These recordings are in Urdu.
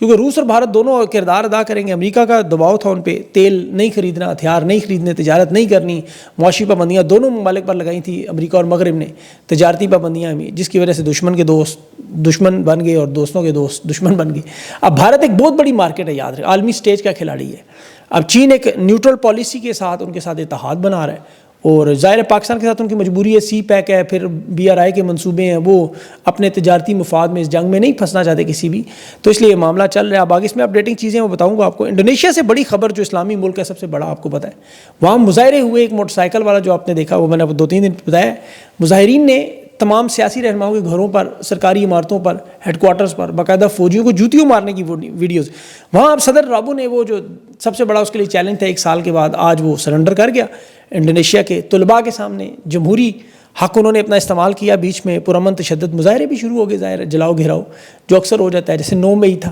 کیونکہ روس اور بھارت دونوں کردار ادا کریں گے. امریکہ کا دباؤ تھا ان پہ، تیل نہیں خریدنا، ہتھیار نہیں خریدنے، تجارت نہیں کرنی، معاشی پابندیاں دونوں ممالک پر لگائی تھیں امریکہ اور مغرب نے، تجارتی پابندیاں بھی، جس کی وجہ سے دشمن کے دوست دشمن بن گئے اور دوستوں کے دوست دشمن بن گئے. اب بھارت ایک بہت بڑی مارکیٹ ہے، یاد رکھیں، عالمی سٹیج کا کھلاڑی ہے. اب چین ایک نیوٹرل پالیسی کے ساتھ ان کے ساتھ اتحاد بنا رہا ہے، اور ظاہر ہے پاکستان کے ساتھ ان کی مجبوری ہے، سی پیک ہے، پھر BRI کے منصوبے ہیں، وہ اپنے تجارتی مفاد میں اس جنگ میں نہیں پھنسنا چاہتے کسی بھی، تو اس لیے یہ معاملہ چل رہا ہے. اب آگے اس میں اپڈیٹنگ چیزیں میں بتاؤں گا آپ کو. انڈونیشیا سے بڑی خبر جو اسلامی ملک ہے سب سے بڑا، آپ کو پتہ ہے وہاں مظاہرے ہوئے. ایک موٹر سائیکل والا جو آپ نے دیکھا، وہ میں نے 2-3 دن بتایا، مظاہرین نے تمام سیاسی رہنماؤں کے گھروں پر، سرکاری عمارتوں پر، ہیڈ کوارٹرز پر باقاعدہ فوجیوں کو جوتیوں مارنے کی ویڈیوز. وہاں اب صدر رابو نے وہ جو سب سے بڑا اس کے لیے چیلنج تھا 1 سال کے بعد، آج وہ سرنڈر کر گیا. انڈونیشیا کے طلباء کے سامنے جمہوری حق انہوں نے اپنا استعمال کیا. بیچ میں پرامن تشدد مظاہرے بھی شروع ہو گئے، ظاہر ہے جلاؤ گھیراؤ جو اکثر ہو جاتا ہے، جیسے 9 مئی تھا.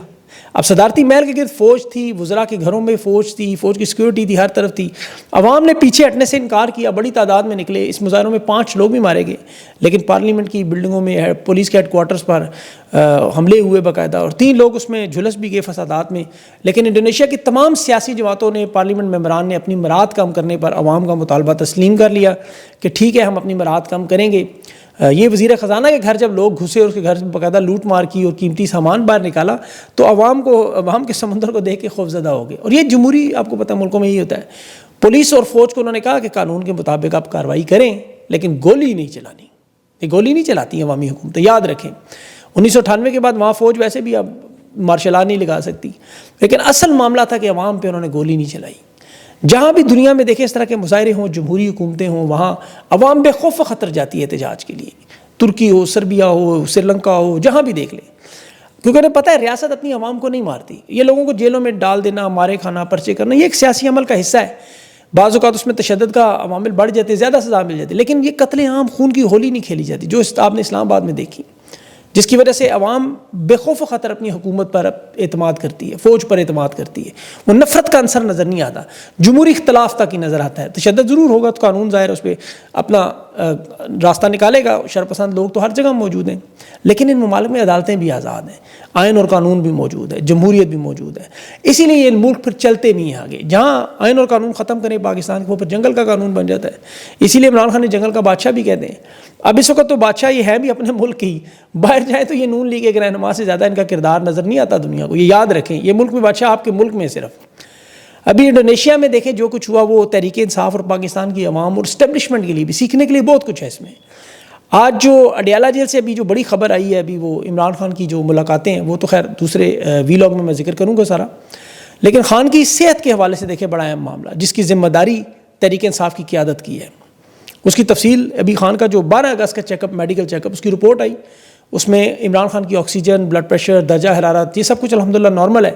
اب صدارتی محل کے گرد فوج تھی، وزراء کے گھروں میں فوج تھی، فوج کی سیکورٹی تھی، ہر طرف تھی. عوام نے پیچھے ہٹنے سے انکار کیا، بڑی تعداد میں نکلے. اس مظاہروں میں 5 لوگ بھی مارے گئے، لیکن پارلیمنٹ کی بلڈنگوں میں، پولیس کے ہیڈ کوارٹرز پر حملے ہوئے باقاعدہ، اور 3 لوگ اس میں جھلس بھی گئے فسادات میں. لیکن انڈونیشیا کی تمام سیاسی جماعتوں نے، پارلیمنٹ ممبران نے اپنی مراد کم کرنے پر عوام کا مطالبہ تسلیم کر لیا کہ ٹھیک ہے ہم اپنی مراد کم کریں گے. یہ وزیر خزانہ کے گھر جب لوگ گھسے اور اس کے گھر باقاعدہ لوٹ مار کی اور قیمتی سامان باہر نکالا، تو عوام کے سمندر کو دیکھ کے خوفزدہ ہو گئے. اور یہ جمہوری، آپ کو پتہ ملکوں میں یہی ہوتا ہے. پولیس اور فوج کو انہوں نے کہا کہ قانون کے مطابق آپ کارروائی کریں، لیکن گولی نہیں چلانی. یہ گولی نہیں چلاتی ہیں عوامی حکومتیں، یاد رکھیں. 1998 کے بعد وہاں فوج ویسے بھی اب مارشل لا نہیں لگا سکتی، لیکن اصل معاملہ تھا کہ عوام پہ انہوں نے گولی نہیں چلائی. جہاں بھی دنیا میں دیکھیں اس طرح کے مظاہرے ہوں، جمہوری حکومتیں ہوں، وہاں عوام بے خوف و خطر جاتی ہے احتجاج کے لیے. ترکی ہو، سربیا ہو، سری لنکا ہو، جہاں بھی دیکھ لیں، کیونکہ انہیں پتہ ہے ریاست اپنی عوام کو نہیں مارتی. یہ لوگوں کو جیلوں میں ڈال دینا، مارے کھانا، پرچے کرنا، یہ ایک سیاسی عمل کا حصہ ہے. بعض اوقات اس میں تشدد کا عوامل بڑھ جاتے، زیادہ سزا مل جاتی، لیکن یہ قتل عام، خون کی ہولی نہیں کھیلی جاتی جو آپ نے اسلام آباد میں دیکھی، جس کی وجہ سے عوام بے خوف و خطر اپنی حکومت پر اعتماد کرتی ہے، فوج پر اعتماد کرتی ہے. وہ نفرت کا عنصر نظر نہیں آتا، جمہوری اختلاف تک ہی نظر آتا ہے. تشدد ضرور ہوگا تو قانون ظاہر اس پہ اپنا راستہ نکالے گا، شرپسند لوگ تو ہر جگہ موجود ہیں، لیکن ان ممالک میں عدالتیں بھی آزاد ہیں، آئین اور قانون بھی موجود ہے، جمہوریت بھی موجود ہے. اسی لیے یہ ملک پھر چلتے نہیں ہیں آگے. جہاں آئین اور قانون ختم کریں پاکستان کو، پھر جنگل کا قانون بن جاتا ہے. اسی لیے عمران خان نے جنگل کا بادشاہ بھی کہتے ہیں. اب اس وقت تو بادشاہ یہ ہے بھی اپنے ملک کی، باہر جائیں تو یہ نون لیگ کے رہنما سے زیادہ ان کا کردار نظر نہیں آتا دنیا کو. یہ یاد رکھیں، یہ ملک میں بادشاہ آپ کے ملک میں صرف. ابھی انڈونیشیا میں دیکھیں جو کچھ ہوا، وہ تحریک انصاف اور پاکستان کی عوام اور اسٹیبلشمنٹ کے لیے بھی سیکھنے کے لیے بہت کچھ ہے اس میں. آج جو اڈیالہ جیل سے ابھی جو بڑی خبر آئی ہے، ابھی وہ عمران خان کی جو ملاقاتیں ہیں، وہ تو خیر دوسرے ویلاگ میں ذکر کروں گا سارا، لیکن خان کی صحت کے حوالے سے دیکھیں بڑا اہم معاملہ، جس کی ذمہ داری تحریک انصاف کی قیادت کی ہے. اس کی تفصیل ابھی خان کا جو 12 اگست کا check up, medical check up, اس کی رپورٹ آئی. اس میں عمران خان کی آکسیجن، بلڈ پریشر، درجہ حرارت، یہ سب کچھ الحمدللہ نارمل ہے.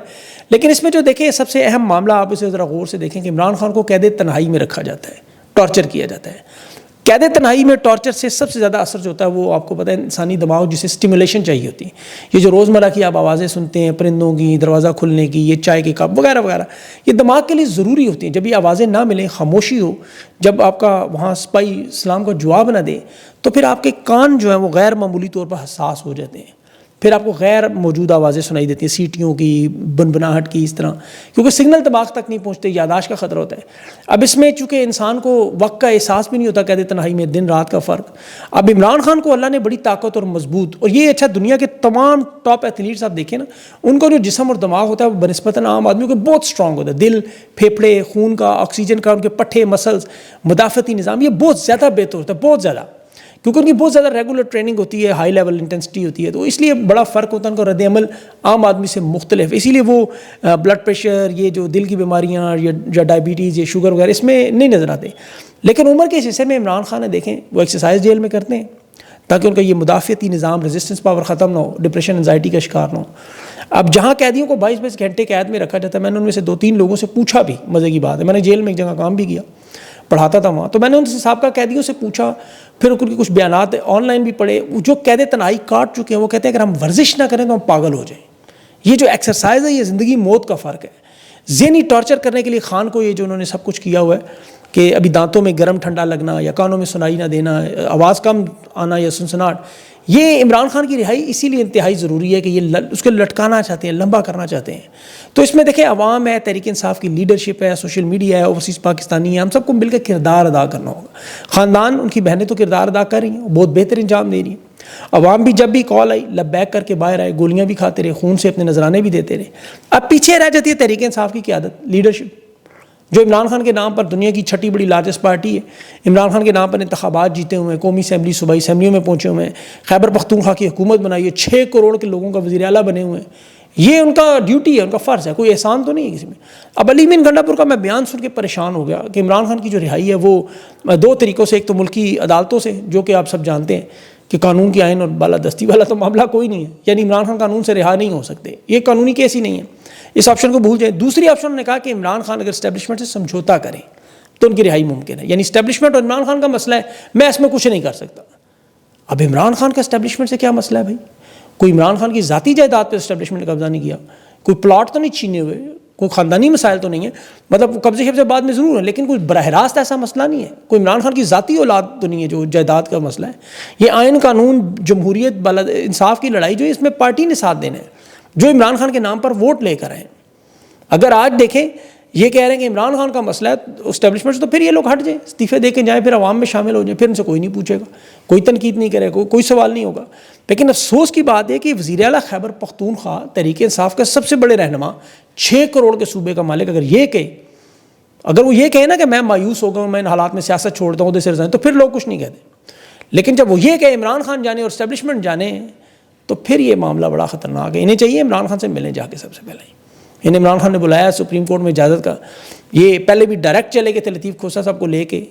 لیکن اس میں جو دیکھیں سب سے اہم معاملہ، آپ اسے ذرا غور سے دیکھیں کہ عمران خان کو قید تنہائی میں رکھا جاتا ہے، ٹارچر کیا جاتا ہے. قید تنہائی میں ٹارچر سے سب سے زیادہ اثر جو ہوتا ہے وہ آپ کو پتہ ہے انسانی دماغ جسے اسٹیمولیشن چاہیے ہوتی ہے. یہ جو روزمرہ کی آپ آوازیں سنتے ہیں، پرندوں کی، دروازہ کھلنے کی، یہ چائے کے کپ وغیرہ وغیرہ، یہ دماغ کے لیے ضروری ہوتی ہیں. جب یہ آوازیں نہ ملیں، خاموشی ہو، جب آپ کا وہاں سپاہی سلام کا جواب نہ دے، تو پھر آپ کے کان جو ہیں وہ غیر معمولی طور پر حساس ہو جاتے ہیں. پھر آپ کو غیر موجود آوازیں سنائی دیتی ہیں، سیٹیوں کی، بنبناہٹ کی، اس طرح، کیونکہ سگنل دماغ تک نہیں پہنچتے، یاداشت کا خطرہ ہوتا ہے. اب اس میں چونکہ انسان کو وقت کا احساس بھی نہیں ہوتا، قید تنہائی میں دن رات کا فرق. اب عمران خان کو اللہ نے بڑی طاقت اور مضبوط، اور یہ اچھا دنیا کے تمام ٹاپ ایتھلیٹس آپ دیکھیں نا، ان کا جو جسم اور دماغ ہوتا ہے وہ بنسبتاً عام آدمیوں کے بہت اسٹرانگ ہوتا ہے. دل، پھیپھڑے، خون کا، آکسیجن کا، ان کے پٹھے، مسلز، مدافعتی نظام، یہ بہت زیادہ بہتر ہوتا ہے، بہت زیادہ، کیونکہ ان کی بہت زیادہ ریگولر ٹریننگ ہوتی ہے، ہائی لیول انٹینسٹی ہوتی ہے. تو اس لیے بڑا فرق ہوتا ہے، ان کا رد عمل عام آدمی سے مختلف. اسی لیے وہ بلڈ پریشر، یہ جو دل کی بیماریاں یا ڈائبٹیز یا شوگر وغیرہ اس میں نہیں نظر آتے. لیکن عمر کے اس حصے میں عمران خان نے دیکھیں وہ ایکسرسائز جیل میں کرتے ہیں تاکہ ان کا یہ مدافعتی نظام، ریزسٹنس پاور ختم نہ ہو، ڈپریشن، انزائٹی کا شکار نہ ہو. اب جہاں قیدیوں کو 22 گھنٹے قید میں رکھا جاتا ہے، میں نے ان میں سے 2-3 لوگوں سے پوچھا بھی، مزے کی بات ہے، میں نے جیل میں ایک جگہ کام بھی کیا، پڑھاتا تھا وہاں، تو میں نے ان سے سابقہ قیدیوں سے پوچھا، پھر ان کے کچھ بیانات آن لائن بھی پڑھے. جو قید تنہائی کاٹ چکے ہیں وہ کہتے ہیں اگر ہم ورزش نہ کریں تو ہم پاگل ہو جائیں. یہ جو ایکسرسائز ہے یہ زندگی موت کا فرق ہے. ذہنی ٹارچر کرنے کے لیے خان کو یہ جو انہوں نے سب کچھ کیا ہوا ہے کہ ابھی دانتوں میں گرم ٹھنڈا لگنا یا کانوں میں سنائی نہ دینا, آواز کم آنا یا سنسناہٹ, یہ عمران خان کی رہائی اسی لیے انتہائی ضروری ہے کہ یہ اس کو لٹکانا چاہتے ہیں, لمبا کرنا چاہتے ہیں. تو اس میں دیکھیں عوام ہے, تحریک انصاف کی لیڈرشپ ہے, سوشل میڈیا ہے, اوورسیز پاکستانی ہے, ہم سب کو مل کر کردار ادا کرنا ہوگا. خاندان, ان کی بہنیں تو کردار ادا کر رہی ہیں, بہت بہتر انجام دے رہی ہیں. عوام بھی جب بھی کال آئی لبیک کر کے باہر آئے, گولیاں بھی کھاتے رہے, خون سے اپنے نذرانے بھی دیتے رہے. اب پیچھے رہ جاتی ہے تحریک انصاف کی قیادت, لیڈرشپ, جو عمران خان کے نام پر دنیا کی چھٹی بڑی لارجسٹ پارٹی ہے, عمران خان کے نام پر انتخابات جیتے ہوئے ہیں, قومی اسمبلی صوبائی اسمبلیوں میں پہنچے ہوئے ہیں, خیبر پختونخوا کی حکومت بنائی ہے, 6 کروڑ کے لوگوں کا وزیر اعلیٰ بنے ہوئے ہیں. یہ ان کا ڈیوٹی ہے, ان کا فرض ہے, کوئی احسان تو نہیں ہے کسی میں. اب علی مین گنڈا پور کا میں بیان سن کے پریشان ہو گیا کہ عمران خان کی جو رہائی ہے وہ 2 طریقوں سے, ایک تو ملکی عدالتوں سے, جو کہ آپ سب جانتے ہیں کہ قانون کی آئین اور بالادستی والا تو معاملہ کوئی نہیں ہے, یعنی عمران خان قانون سے رہا نہیں ہو سکتے, یہ قانونی کیس ہی نہیں ہے, اس آپشن کو بھول جائیں. دوسری آپشن نے کہا کہ عمران خان اگر اسٹیبلشمنٹ سے سمجھوتا کریں تو ان کی رہائی ممکن ہے, یعنی اسٹیبلشمنٹ اور عمران خان کا مسئلہ ہے, میں اس میں کچھ نہیں کر سکتا. اب عمران خان کا اسٹیبلشمنٹ سے کیا مسئلہ ہے بھائی؟ کوئی عمران خان کی ذاتی جائیداد پہ اسٹیبلشمنٹ نے قبضہ نہیں کیا, کوئی پلاٹ تو نہیں چھینے ہوئے, کوئی خاندانی مسائل تو نہیں ہے, مطلب قبضے شبضے بعد میں ضرور ہے, لیکن کوئی براہ راست ایسا مسئلہ نہیں ہے. کوئی عمران خان کی ذاتی اولاد تو نہیں ہے جو جائیداد کا مسئلہ ہے. یہ آئین, قانون, جمہوریت, انصاف کی لڑائی جو ہے اس میں پارٹی نے ساتھ دینا ہے, جو عمران خان کے نام پر ووٹ لے کر آئے. اگر آج دیکھیں یہ کہہ رہے ہیں کہ عمران خان کا مسئلہ ہے اسٹیبلشمنٹ سے, تو پھر یہ لوگ ہٹ جائیں, استعفے دے کے جائیں, پھر عوام میں شامل ہو جائیں, پھر ان سے کوئی نہیں پوچھے گا, کوئی تنقید نہیں کرے گا, کوئی سوال نہیں ہوگا. لیکن افسوس کی بات ہے کہ وزیر اعلیٰ خیبر پختونخوا تحریک انصاف کا سب سے بڑے رہنما, 6 کروڑ کے صوبے کا مالک, اگر وہ یہ کہے نا کہ میں مایوس ہو گیا ہوں, میں ان حالات میں سیاست چھوڑتا ہوں, سے رضائیں, تو پھر لوگ کچھ نہیں کہتے. لیکن جب وہ یہ کہ عمران خان جانے اور اسٹیبلشمنٹ جانے, تو پھر یہ معاملہ بڑا خطرناک ہے. انہیں چاہیے عمران خان سے ملیں جا کے, سب سے پہلے انہیں عمران خان نے بلایا سپریم کورٹ میں اجازت کا, یہ پہلے بھی ڈائریکٹ چلے گئے تھے لطیف کھوسہ صاحب کو لے کے,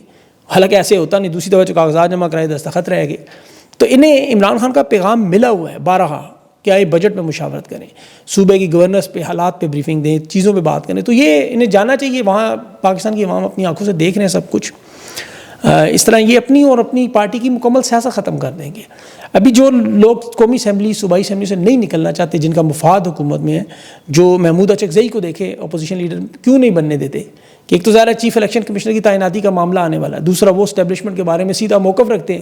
حالانکہ ایسے ہوتا نہیں, دوسری دفعہ جو کاغذات جمع کرائے دستخط رہ گئے. تو انہیں عمران خان کا پیغام ملا ہوا ہے بارہا کہ آئے بجٹ میں مشاورت کریں, صوبے کی گورننس پہ, حالات پہ بریفنگ دیں, چیزوں پہ بات کریں. تو یہ انہیں جانا چاہیے, وہاں پاکستان کی عوام اپنی آنکھوں سے دیکھ رہے ہیں سب کچھ. اس طرح یہ اپنی اور اپنی پارٹی کی مکمل سیاست ختم کر دیں گے. ابھی جو لوگ قومی اسمبلی, صوبائی اسمبلی سے نہیں نکلنا چاہتے, جن کا مفاد حکومت میں ہے, جو محمود اچکزئی کو دیکھے اپوزیشن لیڈر کیوں نہیں بننے دیتے, کہ ایک تو ظاہر ہے چیف الیکشن کمشنر کی تعیناتی کا معاملہ آنے والا ہے, دوسرا وہ اسٹیبلشمنٹ کے بارے میں سیدھا موقف رکھتے ہیں.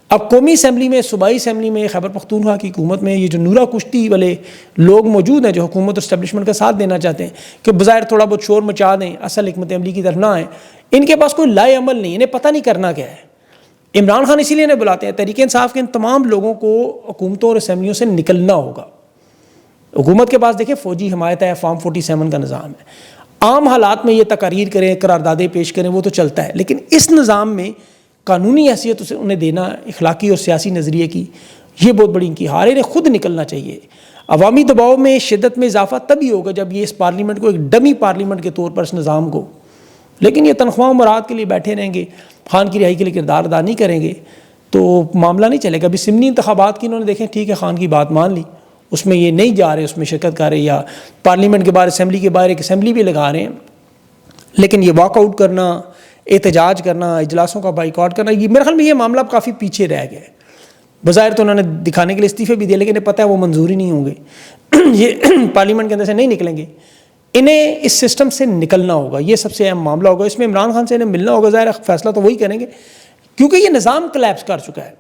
اب قومی اسمبلی میں, صوبائی اسمبلی میں, خیبر پختونخوا کی حکومت میں یہ جو نورا کشتی والے لوگ موجود ہیں جو حکومت اور اسٹیبلشمنٹ کا ساتھ دینا چاہتے ہیں کہ بظاہر تھوڑا بہت شور مچا دیں, اصل حکمت عملی کی طرف نہ آئیں, ان کے پاس کوئی لائے عمل نہیں, انہیں پتہ نہیں کرنا کیا ہے. عمران خان اسی لیے انہیں بلاتے ہیں, تحریک انصاف کے ان تمام لوگوں کو حکومتوں اور اسمبلیوں سے نکلنا ہوگا. حکومت کے پاس دیکھیں فوجی حمایت ہے, فارم 47 کا نظام ہے, عام حالات میں یہ تقاریر کریں, قراردادیں پیش کریں, وہ تو چلتا ہے, لیکن اس نظام میں قانونی حیثیت اسے انہیں دینا, اخلاقی اور سیاسی نظریے کی, یہ بہت بڑی ان کی ہار ہے. انہیں خود نکلنا چاہیے. عوامی دباؤ میں شدت میں اضافہ تبھی ہوگا جب یہ اس پارلیمنٹ کو ایک ڈمی پارلیمنٹ کے طور پر اس نظام کو, لیکن یہ تنخواہ و مراد کے لیے بیٹھے رہیں گے, خان کی رہائی کے لیے کردار ادا نہیں کریں گے, تو معاملہ نہیں چلے گا. ابھی سمنی انتخابات کی انہوں نے دیکھیں, ٹھیک ہے خان کی بات مان لی, اس میں یہ نہیں جا رہے, اس میں شرکت کر رہے, یا پارلیمنٹ کے باہر, اسمبلی کے باہر ایک اسمبلی بھی لگا رہے ہیں, لیکن یہ واک آؤٹ کرنا, احتجاج کرنا, اجلاسوں کا بائیکاٹ کرنا, یہ میرے خیال میں یہ معاملہ اب کافی پیچھے رہ گیا ہے. بظاہر تو انہوں نے دکھانے کے لیے استعفے بھی دیے, لیکن انہیں پتہ ہے وہ منظور ہی نہیں ہوں گے, یہ پارلیمنٹ کے اندر سے نہیں نکلیں گے. انہیں اس سسٹم سے نکلنا ہوگا, یہ سب سے اہم معاملہ ہوگا. اس میں عمران خان سے انہیں ملنا ہوگا, ظاہر فیصلہ تو وہی کریں گے, کیونکہ یہ نظام کلیپس کر چکا ہے.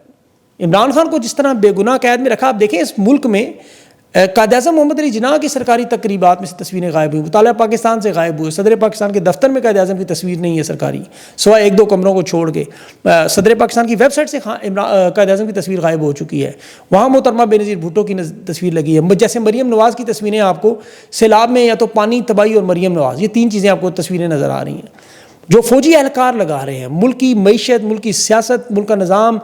عمران خان کو جس طرح بے گناہ قید میں رکھا, آپ دیکھیں اس ملک میں قائد اعظم محمد علی جناح کی سرکاری تقریبات میں سے تصویریں غائب ہوئی, مطالعہ پاکستان سے غائب ہوئے, صدر پاکستان کے دفتر میں قائد اعظم کی تصویر نہیں ہے سرکاری, سوائے 1-2 کمروں کو چھوڑ کے. صدر پاکستان کی ویب سائٹ سے قائد اعظم کی تصویر غائب ہو چکی ہے, وہاں محترمہ بینظیر بھٹو کی تصویر لگی ہے, جیسے مریم نواز کی تصویریں آپ کو سیلاب میں, یا تو پانی تباہی اور مریم نواز, یہ 3 چیزیں آپ کو تصویریں نظر آ رہی ہیں. جو فوجی اہلکار لگا رہے ہیں, ملک کی معیشت, ملک کی سیاست, ملک کا نظام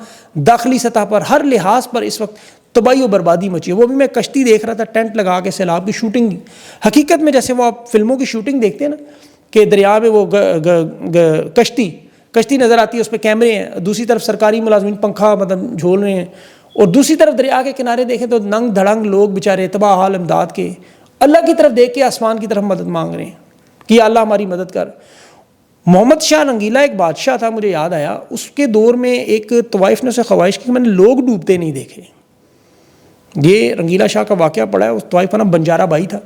داخلی سطح پر ہر لحاظ پر اس وقت تباہی و بربادی مچی ہے. وہ بھی میں کشتی دیکھ رہا تھا, ٹینٹ لگا کے سیلاب کی شوٹنگ, حقیقت میں جیسے وہ آپ فلموں کی شوٹنگ دیکھتے ہیں نا کہ دریا میں وہ کشتی نظر آتی ہے, اس پہ کیمرے ہیں, دوسری طرف سرکاری ملازمین پنکھا مطلب جھول رہے ہیں, اور دوسری طرف دریا کے کنارے دیکھیں تو ننگ دھڑنگ لوگ بیچارے تباہ حال امداد کے, اللہ کی طرف دیکھ کے آسمان کی طرف مدد مانگ رہے ہیں کہ اللہ ہماری مدد کر. محمد شاہ رنگیلا ایک بادشاہ تھا, مجھے یاد آیا, اس کے دور میں ایک طوائف نے اسے خواہش کی کہ میں نے لوگ ڈوبتے نہیں دیکھے. یہ رنگیلا شاہ کا واقعہ پڑا ہے, اس طوائف کا نام بنجارہ بائی تھا.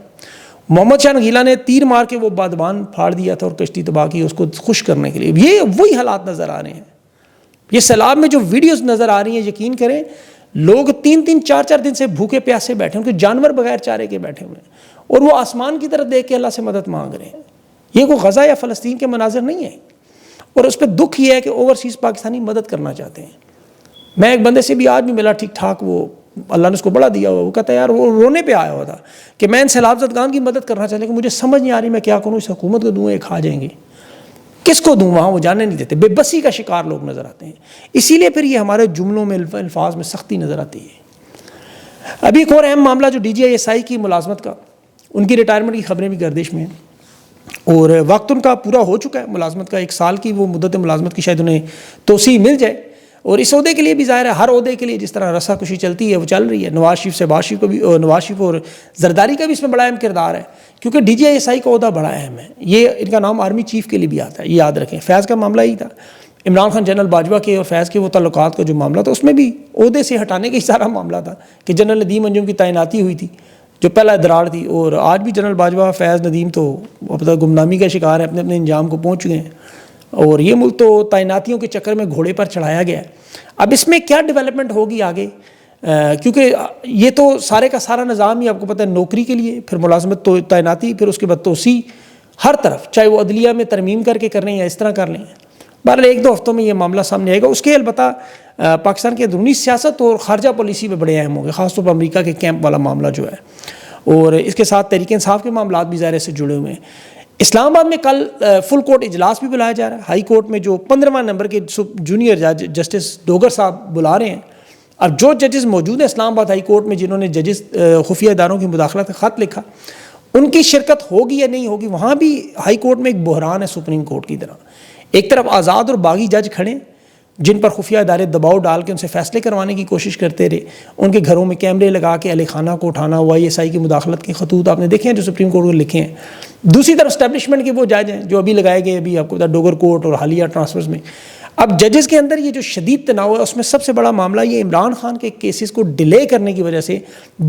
محمد شاہ نگیلا نے تیر مار کے وہ بادبان پھاڑ دیا تھا اور کشتی تباہ کی اس کو خوش کرنے کے لیے. یہ وہی حالات نظر آ رہے ہیں. یہ سیلاب میں جو ویڈیوز نظر آ رہی ہیں, یقین کریں لوگ 3-3 4-4 دن سے بھوکے پیاسے بیٹھے ہیں, ان کے جانور بغیر چارے کے بیٹھے ہوئے ہیں, اور وہ آسمان کی طرف دیکھ کے اللہ سے مدد مانگ رہے ہیں. یہ کوئی غزہ یا فلسطین کے مناظر نہیں ہیں. اور اس پہ دکھ یہ ہے کہ اوورسیز پاکستانی مدد کرنا چاہتے ہیں. میں ایک بندے سے بھی آج بھی ملا ٹھیک ٹھاک, وہ اللہ نے اس کو بڑا دیا ہوا, وہ کہتا ہے یار وہ رونے پہ آیا ہوا تھا کہ میں ان سیلاب زدگان کی مدد کرنا چاہتا ہوں لیکن مجھے سمجھ نہیں آ رہی میں کیا کروں, اس حکومت کو دوں, یہ کھا جائیں گے, کس کو دوں, وہاں وہ جانے نہیں دیتے. بے بسی کا شکار لوگ نظر آتے ہیں. اسی لیے پھر یہ ہمارے جملوں میں الفاظ میں سختی نظر آتی ہے. ابھی ایک اور اہم معاملہ جو D G I S I کی ملازمت کا, ان کی ریٹائرمنٹ کی خبریں بھی گردش میں ہیں اور وقت ان کا پورا ہو چکا ہے ملازمت کا. 1 سال کی وہ مدت ملازمت کی شاید انہیں توسیع مل جائے. اور اس عہدے کے لیے بھی ظاہر ہے, ہر عہدے کے لیے جس طرح رسا کشی چلتی ہے وہ چل رہی ہے. نواز شریف اور زرداری کا بھی اس میں بڑا اہم کردار ہے کیونکہ D G I S I کا عہدہ بڑا اہم ہے. یہ ان کا نام آرمی چیف کے لیے بھی آتا ہے, یہ یاد رکھیں. فیض کا معاملہ ہی تھا, عمران خان جنرل باجوہ کے اور فیض کے وہ تعلقات کا جو معاملہ تھا, اس میں بھی عہدے سے ہٹانے کا ہی سارا معاملہ تھا کہ جنرل ندیم انجم کی تعیناتی ہوئی تھی جو پہلا ادرار تھی. اور آج بھی جنرل باجوہ, فیض, ندیم تو اب تک گمنامی کا شکار ہے, اپنے اپنے انجام کو پہنچ چکے ہیں. اور یہ ملک تو تعیناتیوں کے چکر میں گھوڑے پر چڑھایا گیا ہے. اب اس میں کیا ڈیولپمنٹ ہوگی آگے, کیونکہ یہ تو سارے کا سارا نظام ہی آپ کو پتہ ہے نوکری کے لیے, پھر ملازمت تو تعیناتی, پھر اس کے بعد توسیع, ہر طرف چاہے وہ عدلیہ میں ترمیم کر کے کر رہے ہیں یا اس طرح کر لیں. بہرحال 1-2 ہفتوں میں یہ معاملہ سامنے آئے گا. اس کے البتہ پاکستان کے اندرونی سیاست اور خارجہ پالیسی میں بڑے اہم ہوں گے, خاص طور پر امریکہ کے کیمپ والا معاملہ جو ہے, اور اس کے ساتھ تحریک انصاف کے معاملات بھی ظاہر سے جڑے ہوئے ہیں. اسلام آباد میں کل فل کورٹ اجلاس بھی بلایا جا رہا ہے. ہائی کورٹ میں جو 15واں نمبر کے جونیئر جج جسٹس ڈوگر صاحب بلا رہے ہیں. اب جو ججز موجود ہیں اسلام آباد ہائی کورٹ میں جنہوں نے ججز خفیہ اداروں کی مداخلت کا خط لکھا, ان کی شرکت ہوگی یا نہیں ہوگی. وہاں بھی ہائی کورٹ میں ایک بحران ہے سپریم کورٹ کی طرح. ایک طرف آزاد اور باغی جج کھڑے جن پر خفیہ ادارے دباؤ ڈال کے ان سے فیصلے کروانے کی کوشش کرتے رہے, ان کے گھروں میں کیمرے لگا کے اہل خانہ کو اٹھانا, YSI کی مداخلت کے خطوط آپ نے دیکھے ہیں جو سپریم کورٹ کو لکھے ہیں. دوسری طرف اسٹیبلشمنٹ کے وہ جج ہیں جو ابھی لگائے گئے, ابھی آپ کو پتا ڈوگر کورٹ اور حالیہ ٹرانسفرز میں. اب ججز کے اندر یہ جو شدید تناؤ ہے, اس میں سب سے بڑا معاملہ یہ عمران خان کے کیسز کو ڈیلے کرنے کی وجہ سے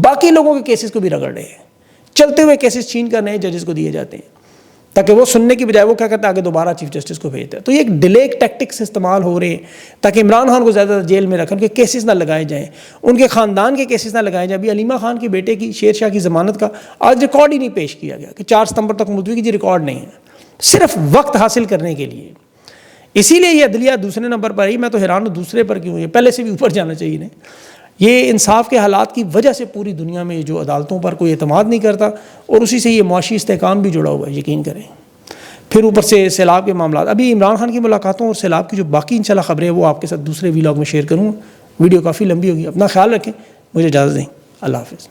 باقی لوگوں کے کیسز کو بھی رگڑ رہے ہیں. چلتے ہوئے کیسز چھین کر نئے ججز کو دیے جاتے ہیں تاکہ وہ سننے کی بجائے وہ کیا کرتے ہیں آگے دوبارہ چیف جسٹس کو بھیجتے ہیں. تو یہ ایک ڈیلے ٹیکٹکس استعمال ہو رہے ہیں تاکہ عمران خان کو زیادہ جیل میں رکھیں, ان کے کیسز نہ لگائے جائیں, ان کے خاندان کے کیسز نہ لگائے جائیں. ابھی علیمہ خان کے بیٹے کی شیر شاہ کی ضمانت کا آج ریکارڈ ہی نہیں پیش کیا گیا کہ 4 ستمبر تک ملتوی کی ریکارڈ نہیں ہے, صرف وقت حاصل کرنے کے لیے. اسی لیے یہ عدلیہ دوسرے نمبر پر ہی. میں تو حیران ہوں دوسرے پر کیوں, یہ پہلے سے بھی اوپر جانا چاہیے نہیں. یہ انصاف کے حالات کی وجہ سے پوری دنیا میں جو عدالتوں پر کوئی اعتماد نہیں کرتا, اور اسی سے یہ معاشی استحکام بھی جڑا ہوا ہے, یقین کریں. پھر اوپر سے سیلاب کے معاملات. ابھی عمران خان کی ملاقاتوں اور سیلاب کی جو باقی انشاءاللہ خبریں ہیں وہ آپ کے ساتھ دوسرے ویلاگ میں شیئر کروں. ویڈیو کافی لمبی ہوگی, اپنا خیال رکھیں. مجھے اجازت دیں. اللہ حافظ.